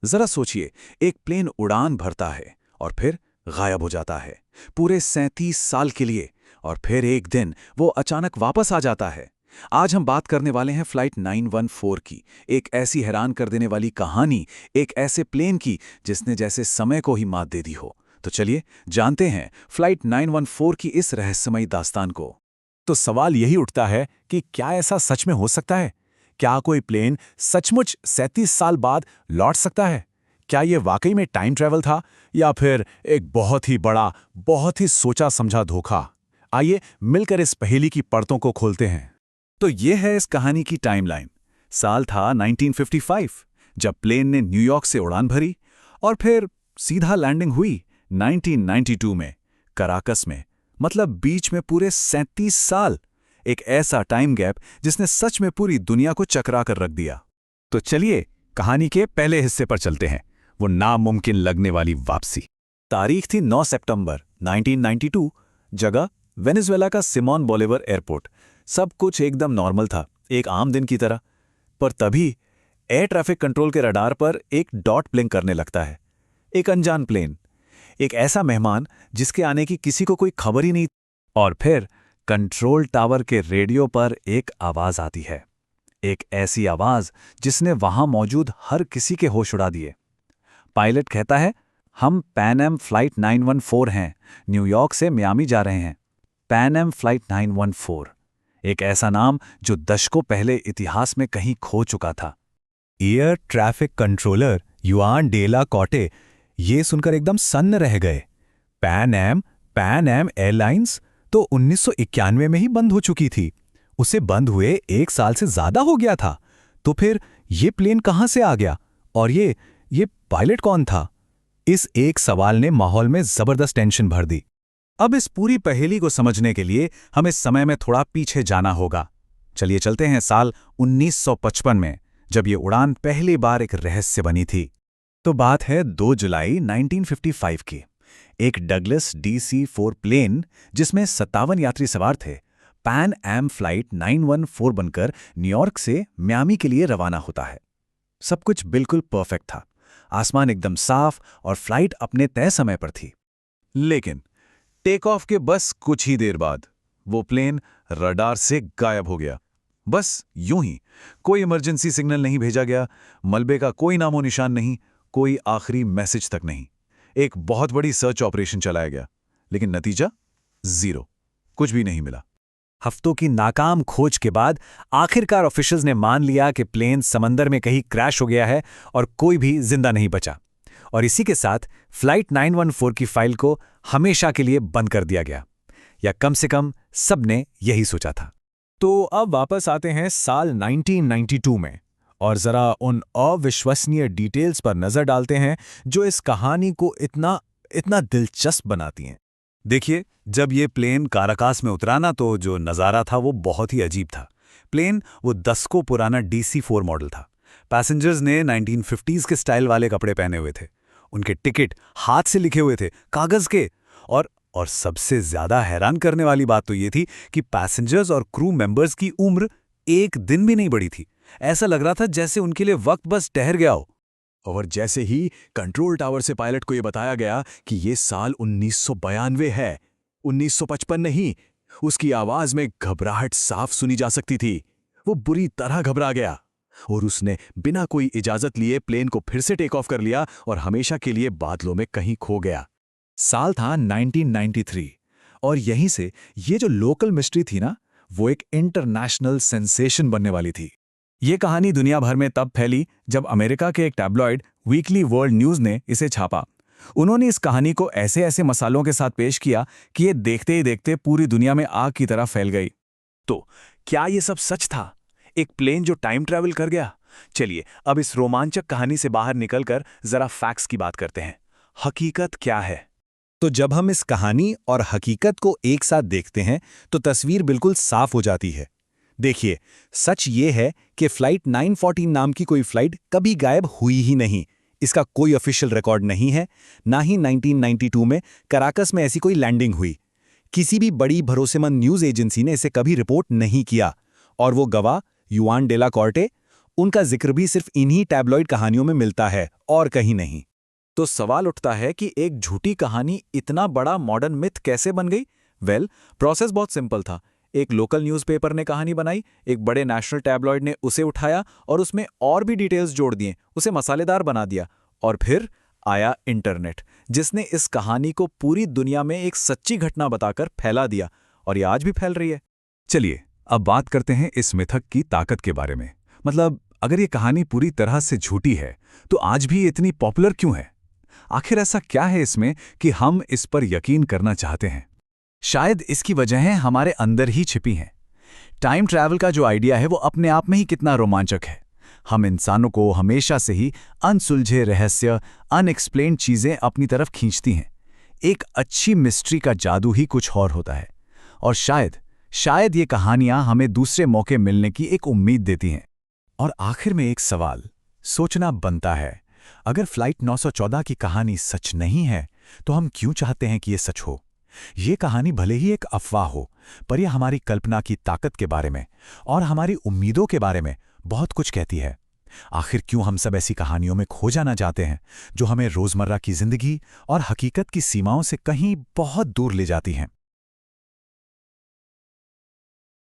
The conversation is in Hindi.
जरा सोचिए, एक प्लेन उड़ान भरता है और फिर गायब हो जाता है पूरे 37 साल के लिए, और फिर एक दिन वो अचानक वापस आ जाता है। आज हम बात करने वाले हैं फ्लाइट 914 की, एक ऐसी हैरान कर देने वाली कहानी, एक ऐसे प्लेन की जिसने जैसे समय को ही मात दे दी हो। तो चलिए जानते हैं फ्लाइट 914 की इस रहस्यमयी दास्तान को। तो सवाल यही उठता है कि क्या ऐसा सच में हो सकता है? क्या कोई प्लेन सचमुच 37 साल बाद लौट सकता है? क्या ये वाकई में टाइम ट्रैवल था या फिर एक बहुत ही बड़ा, बहुत ही सोचा समझा धोखा? आइए मिलकर इस पहेली की परतों को खोलते हैं। तो ये है इस कहानी की टाइमलाइन। साल था 1955, जब प्लेन ने न्यूयॉर्क से उड़ान भरी, और फिर सीधा लैंडिंग हुई 1992 में कराकस में। मतलब बीच में पूरे 37 साल, एक ऐसा टाइम गैप जिसने सच में पूरी दुनिया को चकरा कर रख दिया। तो चलिए कहानी के पहले हिस्से पर चलते हैं, वो नामुमकिन लगने वाली वापसी। तारीख थी 9 सितंबर 1992, जगह वेनेजुएला का सिमोन बोलीवर एयरपोर्ट। सब कुछ एकदम नॉर्मल था, एक आम दिन की तरह। पर तभी एयर ट्रैफिक कंट्रोल के रडार पर एक डॉट ब्लिंक करने लगता है। एक अनजान प्लेन, एक ऐसा मेहमान जिसके आने की किसी को कोई खबर ही नहीं। और फिर कंट्रोल टावर के रेडियो पर एक आवाज आती है, एक ऐसी आवाज जिसने वहां मौजूद हर किसी के होश उड़ा दिए। पायलट कहता है, हम पैन एम फ्लाइट 914 हैं, न्यूयॉर्क से मियामी जा रहे हैं। पैन एम फ्लाइट 914, एक ऐसा नाम जो दशकों पहले इतिहास में कहीं खो चुका था। एयर ट्रैफिक कंट्रोलर युआन डेला कॉटे ये सुनकर एकदम सन्न रह गए। पैन एम एयरलाइंस तो 1991 में ही बंद हो चुकी थी। उसे बंद हुए 1 साल से ज्यादा हो गया था। तो फिर ये प्लेन कहां से आ गया, और ये पायलट कौन था? इस एक सवाल ने माहौल में जबरदस्त टेंशन भर दी। अब इस पूरी पहेली को समझने के लिए हमें समय में थोड़ा पीछे जाना होगा। चलिए चलते हैं साल 1955 में, जब ये उड़ान पहली बार एक रहस्य बनी थी। तो बात है 2 जुलाई 1955 की। एक डगलस DC-4 प्लेन जिसमें 57 यात्री सवार थे, पैन एम फ्लाइट 914 बनकर न्यूयॉर्क से मियामी के लिए रवाना होता है। सब कुछ बिल्कुल परफेक्ट था, आसमान एकदम साफ और फ्लाइट अपने तय समय पर थी। लेकिन टेक ऑफ के बस कुछ ही देर बाद वो प्लेन रडार से गायब हो गया। बस यूं ही, कोई इमरजेंसी सिग्नल नहीं भेजा गया, मलबे का कोई नामो निशान नहीं, कोई आखिरी मैसेज तक नहीं। एक बहुत बड़ी सर्च ऑपरेशन चलाया गया, लेकिन नतीजा जीरो, कुछ भी नहीं मिला। हफ्तों की नाकाम खोज के बाद आखिरकार ऑफिशियल्स ने मान लिया कि प्लेन समंदर में कहीं क्रैश हो गया है और कोई भी जिंदा नहीं बचा। और इसी के साथ फ्लाइट 914 की फाइल को हमेशा के लिए बंद कर दिया गया, या कम से कम सबने यही सोचा था। तो अब वापस आते हैं साल 1992 में, और जरा उन अविश्वसनीय डिटेल्स पर नजर डालते हैं जो इस कहानी को इतना दिलचस्प बनाती हैं। देखिए, जब ये प्लेन काराकास में उतरा ना, तो जो नज़ारा था वो बहुत ही अजीब था। प्लेन वो दशकों पुराना DC-4 मॉडल था। पैसेंजर्स ने 1950s के स्टाइल वाले कपड़े पहने हुए थे। उनके टिकट हाथ से लिखे हुए थे, कागज के। और सबसे ज्यादा हैरान करने वाली बात तो ये थी कि पैसेंजर्स और क्रू मेंबर्स की उम्र एक दिन भी नहीं बढ़ी थी। ऐसा लग रहा था जैसे उनके लिए वक्त बस ठहर गया हो। और जैसे ही कंट्रोल टावर से पायलट को यह बताया गया कि ये साल 1992 है, 1955 नहीं, उसकी आवाज में घबराहट साफ सुनी जा सकती थी। वो बुरी तरह घबरा गया और उसने बिना कोई इजाजत लिए प्लेन को फिर से टेक ऑफ कर लिया और हमेशा के लिए बादलों में कहीं खो गया। साल था 1993, और यहीं से ये जो लोकल मिस्ट्री थी ना, वो एक इंटरनेशनल सेंसेशन बनने वाली थी। ये कहानी दुनिया भर में तब फैली जब अमेरिका के एक टैब्लॉइड वीकली वर्ल्ड न्यूज़ ने इसे छापा। उन्होंने इस कहानी को ऐसे ऐसे मसालों के साथ पेश किया कि ये देखते ही देखते पूरी दुनिया में आग की तरह फैल गई। तो क्या ये सब सच था? एक प्लेन जो टाइम ट्रैवल कर गया? चलिए अब इस रोमांचक कहानी से बाहर निकलकर जरा फैक्ट्स की बात करते हैं। हकीकत क्या है? तो जब हम इस कहानी और हकीकत को एक साथ देखते हैं तो तस्वीर बिल्कुल साफ हो जाती है। देखिए, सच ये है कि फ्लाइट 914 नाम की कोई फ्लाइट कभी गायब हुई ही नहीं। इसका कोई ऑफिशियल रिकॉर्ड नहीं है, ना ही 1992 में कराकस में ऐसी कोई लैंडिंग हुई। किसी भी बड़ी भरोसेमंद न्यूज़ एजेंसी ने इसे कभी रिपोर्ट नहीं किया, और वो गवाह युआन डेला कॉर्टे उनका जिक्र भी सिर्फ इन्हीं टैबलॉइड कहानियों में मिलता है और कहीं नहीं। तो सवाल उठता है कि एक झूठी कहानी इतना बड़ा मॉडर्न मिथ कैसे बन गई? प्रोसेस बहुत सिंपल था। एक लोकल न्यूज़पेपर ने कहानी बनाई, एक बड़े नेशनल टैबलॉइड ने उसे उठाया और उसमें और भी डिटेल्स जोड़ दिए, उसे मसालेदार बना दिया। और फिर आया इंटरनेट, जिसने इस कहानी को पूरी दुनिया में एक सच्ची घटना बताकर फैला दिया, और ये आज भी फैल रही है। चलिए अब बात करते हैं इस मिथक की ताकत के बारे में। मतलब अगर ये कहानी पूरी तरह से झूठी है तो आज भी ये इतनी पॉपुलर क्यों है? आखिर ऐसा क्या है इसमें कि हम इस पर यकीन करना चाहते हैं? शायद इसकी वजहें हमारे अंदर ही छिपी हैं। टाइम ट्रैवल का जो आइडिया है वो अपने आप में ही कितना रोमांचक है। हम इंसानों को हमेशा से ही अनसुलझे रहस्य, अनएक्सप्लेन्ड चीजें अपनी तरफ खींचती हैं। एक अच्छी मिस्ट्री का जादू ही कुछ और होता है। और शायद ये कहानियां हमें दूसरे मौके मिलने की एक उम्मीद देती हैं। और आखिर में एक सवाल सोचना बनता है, अगर फ्लाइट 914 की कहानी सच नहीं है तो हम क्यों चाहते हैं कि ये सच हो? ये कहानी भले ही एक अफवाह हो, पर यह हमारी कल्पना की ताकत के बारे में और हमारी उम्मीदों के बारे में बहुत कुछ कहती है। आखिर क्यों हम सब ऐसी कहानियों में खो जाना चाहते हैं जो हमें रोजमर्रा की जिंदगी और हकीकत की सीमाओं से कहीं बहुत दूर ले जाती हैं?